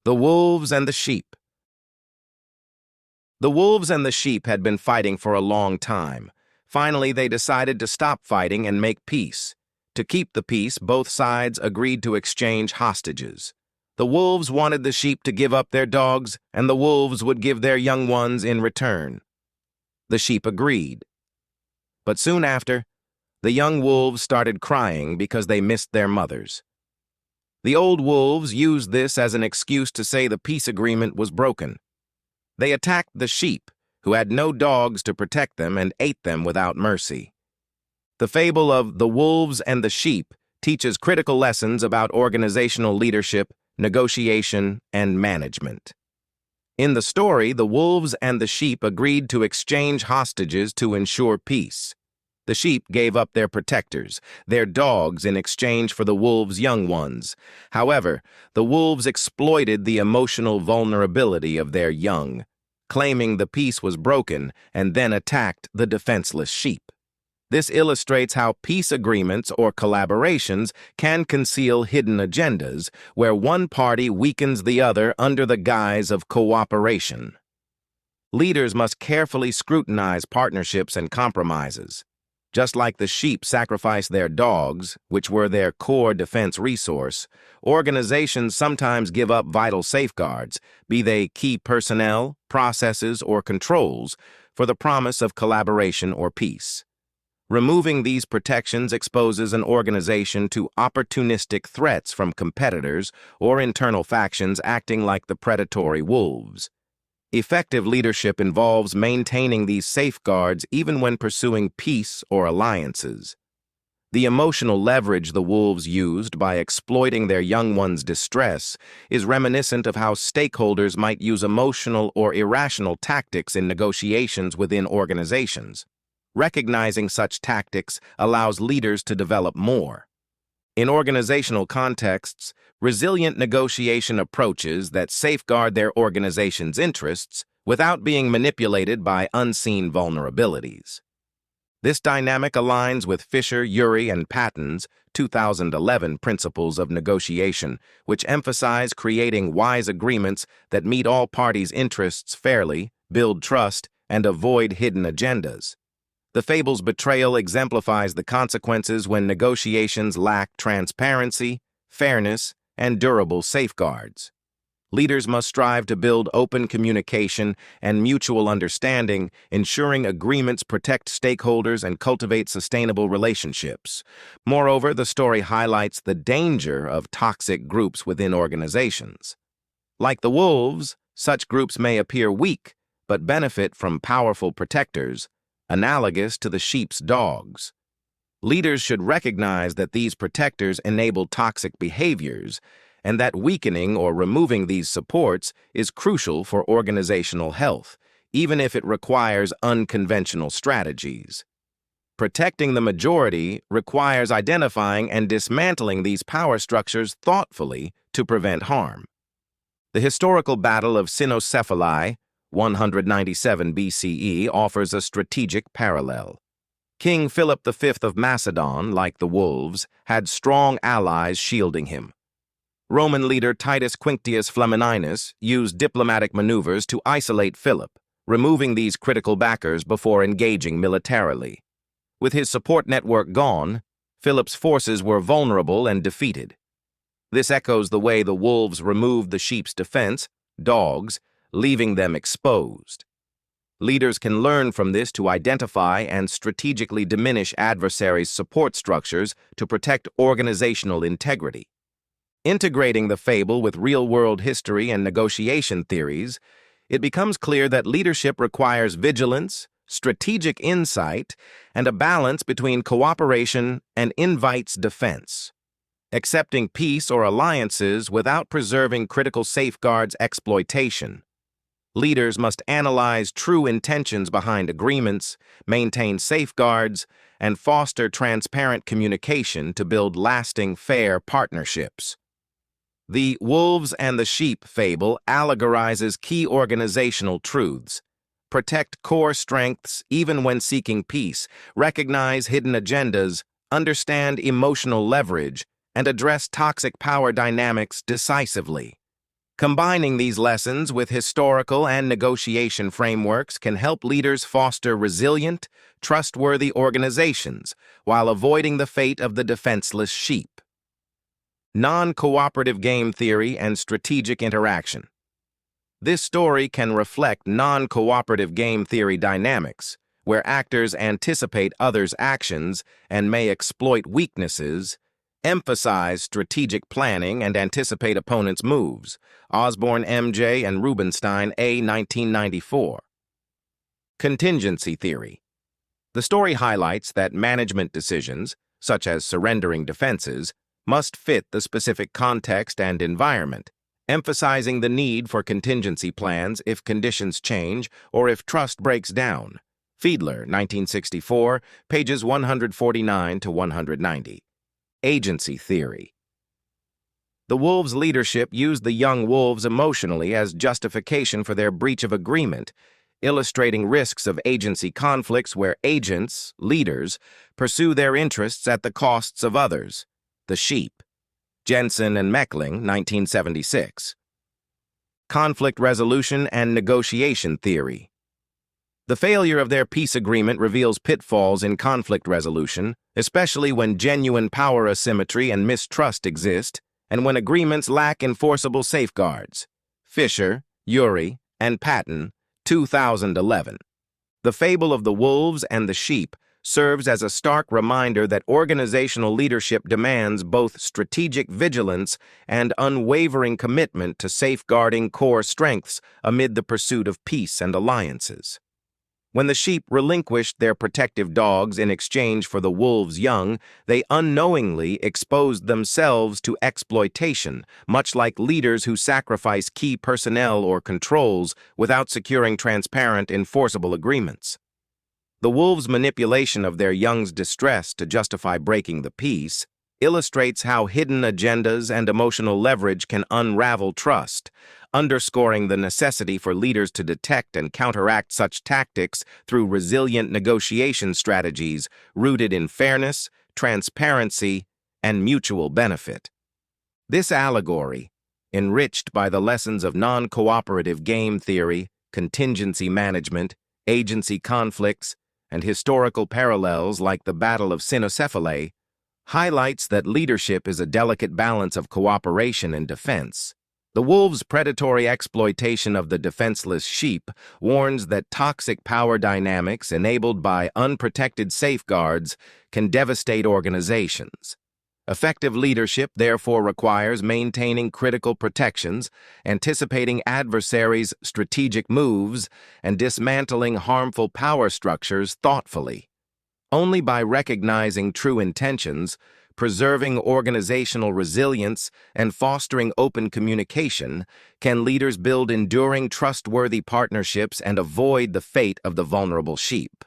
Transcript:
The wolves and the sheep. The wolves and the sheep had been fighting for a long time. Finally, they decided to stop fighting and make peace. To keep the peace, both sides agreed to exchange hostages. The wolves wanted the sheep to give up their dogs, and the wolves would give their young ones in return. The sheep agreed. But soon after, the young wolves started crying because they missed their mothers. The old wolves used this as an excuse to say the peace agreement was broken. They attacked the sheep, who had no dogs to protect them, and ate them without mercy. The fable of the wolves and the sheep teaches critical lessons about organizational leadership, negotiation, and management. In the story, the wolves and the sheep agreed to exchange hostages to ensure peace. The sheep gave up their protectors, their dogs, in exchange for the wolves' young ones. However, the wolves exploited the emotional vulnerability of their young, claiming the peace was broken, and then attacked the defenseless sheep. This illustrates how peace agreements or collaborations can conceal hidden agendas, where one party weakens the other under the guise of cooperation. Leaders must carefully scrutinize partnerships and compromises. Just like the sheep sacrificed their dogs, which were their core defense resource, organizations sometimes give up vital safeguards, be they key personnel, processes, or controls, for the promise of collaboration or peace. Removing these protections exposes an organization to opportunistic threats from competitors or internal factions acting like the predatory wolves. Effective leadership involves maintaining these safeguards even when pursuing peace or alliances. The emotional leverage the wolves used by exploiting their young ones' distress is reminiscent of how stakeholders might use emotional or irrational tactics in negotiations within organizations. Recognizing such tactics allows leaders to develop more. In organizational contexts, resilient negotiation approaches that safeguard their organization's interests without being manipulated by unseen vulnerabilities. This dynamic aligns with Fisher, Urey, and Patton's 2011 principles of negotiation, which emphasize creating wise agreements that meet all parties' interests fairly, build trust, and avoid hidden agendas. The Fables betrayal exemplifies the consequences when negotiations lack transparency, fairness, and durable safeguards. Leaders must strive to build open communication and mutual understanding, ensuring agreements protect stakeholders and cultivate sustainable relationships. Moreover, the story highlights the danger of toxic groups within organizations. Like the wolves, such groups may appear weak, but benefit from powerful protectors, analogous to the sheep's dogs. Leaders should recognize that these protectors enable toxic behaviors, and that weakening or removing these supports is crucial for organizational health, even if it requires unconventional strategies. Protecting the majority requires identifying and dismantling these power structures thoughtfully to prevent harm. The historical battle of Cynocephalae, 197 BCE, offers a strategic parallel. King Philip V of Macedon, like the wolves, had strong allies shielding him. Roman leader Titus Quinctius Flamininus used diplomatic maneuvers to isolate Philip, removing these critical backers before engaging militarily. With his support network gone, Philip's forces were vulnerable and defeated. This echoes the way the wolves removed the sheep's defense, dogs, leaving them exposed. Leaders can learn from this to identify and strategically diminish adversaries' support structures to protect organizational integrity. Integrating the fable with real-world history and negotiation theories, it becomes clear that leadership requires vigilance, strategic insight, and a balance between cooperation and invites defense. Accepting peace or alliances without preserving critical safeguards exploitation. Leaders must analyze true intentions behind agreements, maintain safeguards, and foster transparent communication to build lasting, fair partnerships. The wolves and the sheep fable allegorizes key organizational truths. Protect core strengths even when seeking peace, recognize hidden agendas, understand emotional leverage, and address toxic power dynamics decisively. Combining these lessons with historical and negotiation frameworks can help leaders foster resilient, trustworthy organizations while avoiding the fate of the defenseless sheep. Non-cooperative game theory and strategic interaction. This story can reflect non-cooperative game theory dynamics, where actors anticipate others' actions and may exploit weaknesses, emphasize strategic planning, and anticipate opponents' moves. Osborne, M.J., and Rubenstein, A. 1994. Contingency theory. The story highlights that management decisions, such as surrendering defenses, must fit the specific context and environment, emphasizing the need for contingency plans if conditions change or if trust breaks down. Fiedler, 1964, pages 149 to 190. Agency theory. The wolves' leadership used the young wolves emotionally as justification for their breach of agreement, illustrating risks of agency conflicts where agents, leaders, pursue their interests at the costs of others. The sheep. Jensen and Meckling, 1976. Conflict resolution and negotiation theory. The failure of their peace agreement reveals pitfalls in conflict resolution, especially when genuine power asymmetry and mistrust exist, and when agreements lack enforceable safeguards. Fisher, Urey, and Patton, 2011. The Fable of the Wolves and the Sheep serves as a stark reminder that organizational leadership demands both strategic vigilance and unwavering commitment to safeguarding core strengths amid the pursuit of peace and alliances. When the sheep relinquished their protective dogs in exchange for the wolves' young, they unknowingly exposed themselves to exploitation, much like leaders who sacrifice key personnel or controls without securing transparent, enforceable agreements. The wolves' manipulation of their young's distress to justify breaking the peace illustrates how hidden agendas and emotional leverage can unravel trust, underscoring the necessity for leaders to detect and counteract such tactics through resilient negotiation strategies rooted in fairness, transparency, and mutual benefit. This allegory, enriched by the lessons of non-cooperative game theory, contingency management, agency conflicts, and historical parallels like the Battle of Cynocephalae, highlights that leadership is a delicate balance of cooperation and defense. The wolves' predatory exploitation of the defenseless sheep warns that toxic power dynamics enabled by unprotected safeguards can devastate organizations. Effective leadership therefore requires maintaining critical protections, anticipating adversaries' strategic moves, and dismantling harmful power structures thoughtfully. Only by recognizing true intentions, preserving organizational resilience, and fostering open communication can leaders build enduring, trustworthy partnerships and avoid the fate of the vulnerable sheep.